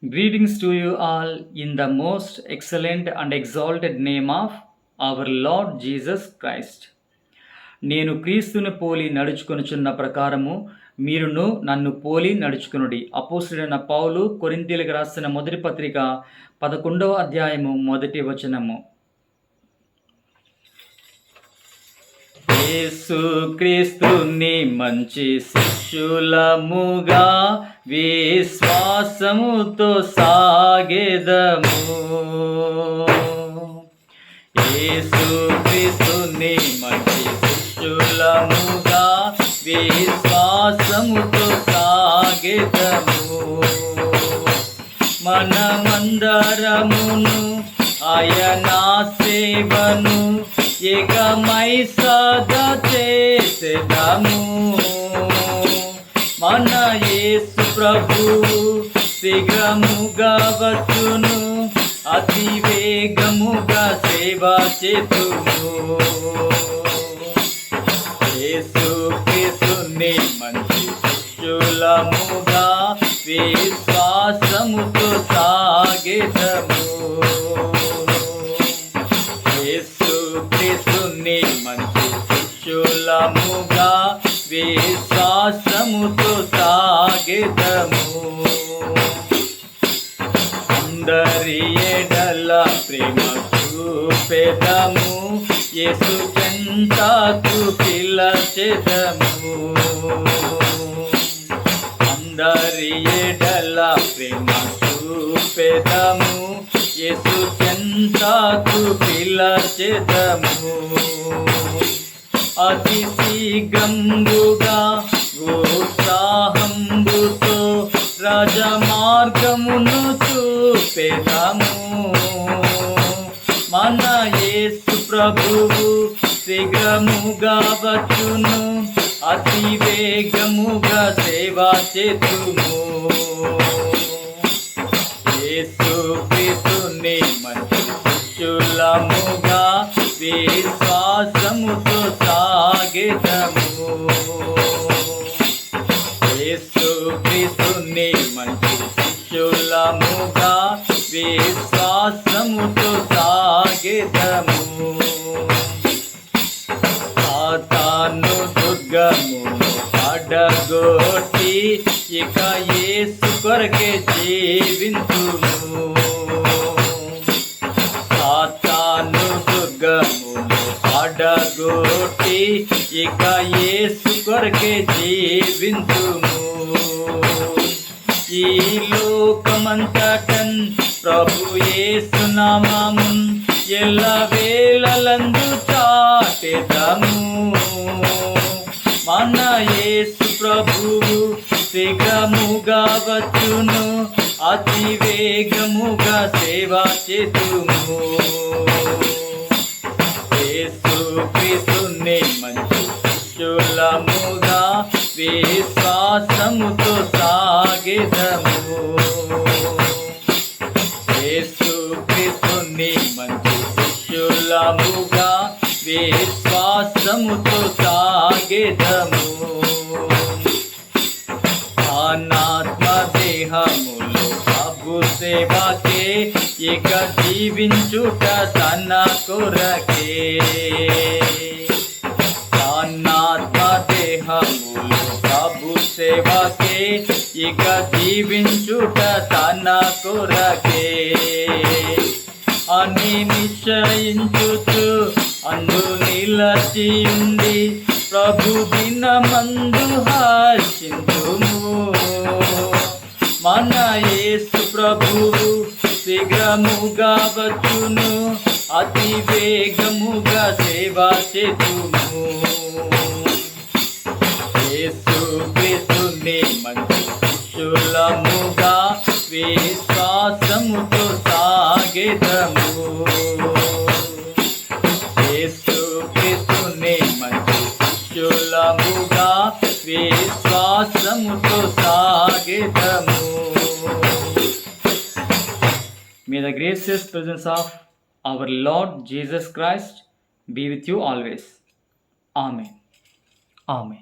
Greetings to you all in the most excellent and exalted name of our Lord Jesus Christ. నేను క్రీస్తుని పోలి నడుచుకొనుచున్న ప్రకారము మీరును నన్ను పోలి నడుచుకునుడి. అపోస్తలుడైన పౌలు కొరింథీయులకు రాసిన మొదటి పత్రిక 11వ అధ్యాయము మొదటి వచనము. యేసుక్రీస్తుని మంచి శిష్యులముగా విశ్వాసముతో సాగెదము. యేసుక్రీస్తుని మంచి శిష్యులముగా విశ్వాసముతో సాగెదము. మనమందరమును ఆయన సేవను ఏకమై సదా చేసెదము. మన యేసు ప్రభువు శీఘ్రముగా వచ్చును, అతి వేగముగా సేవ చేతుము. యేసుక్రీస్తుని మంచి శిష్యులముగా విశ్వాసముతో సాగెదము. యేసుక్రీస్తుని మంచి శిష్యులముగా విశ్వాసముతో సాగెదము. అందరి ఎడల ప్రేమ చూపెదము, యేసు చెంతకు పిలచెదము. అందరి ఎడల ప్రేమ చూపెదము, యేసు చెంతకు పిలచెదము. అతి శీఘ్రముగా ఉత్సాహంబుతో రాజమార్గమును చూపెదము. మన యేసు ప్రభువు శీఘ్రముగా వచ్చును, అతి వేగముగా సేవ చేతుము. యేసుక్రీస్తుని మంచి శిష్యులముగా విశ్వాసముతో సాగెదము. యేసుక్రీస్తుని మంచి శిష్యులముగా విశ్వాసముతో సాగెదము. సాతాను దుర్గమును పడగొట్టి ఇక యేసు కొరకే జీవింతుము. సాతాను దుర్గమును పడగొట్టి ఇక యేసు కొరకే జీవింతుము. ఈ లోకమంతటన్ ప్రభు యేసు నామమున్ ఎల్లవేళలందు చాటెదము. మన యేసు ప్రభువు శీఘ్రముగా వచ్చును, అతి వేగముగా సేవ చేతుము. యేసుక్రీస్తుని మంచి శిష్యులముగా విశ్వాసముతో సాగెదము. యేసుక్రీస్తుని మంచి శిష్యులముగా విశ్వాసముతో సాగెదము. అనాత్మ దేహములో ప్రభు సేవకే ఇక జీవించుట తన కొరకే. అనాత్మ దేహములో ప్రభు సేవకే ఇక జీవించుట తన కొరకే అని నిశ్చయించుచు అందు నిలచియుండి ప్రభు దినమందు హర్షింతుము. మన యేసు ప్రభువు శీఘ్రముగా వచ్చును, అతి వేగముగా సేవ చేతుము. యేసుక్రీస్తుని మంచి శిష్యులముగా విశ్వాసముతో సాగెదము. యేసుక్రీస్తుని మంచి శిష్యులముగా విశ్వాసముతో సాగెదము. May the gracious presence of our Lord Jesus Christ be with you always. Amen. Amen.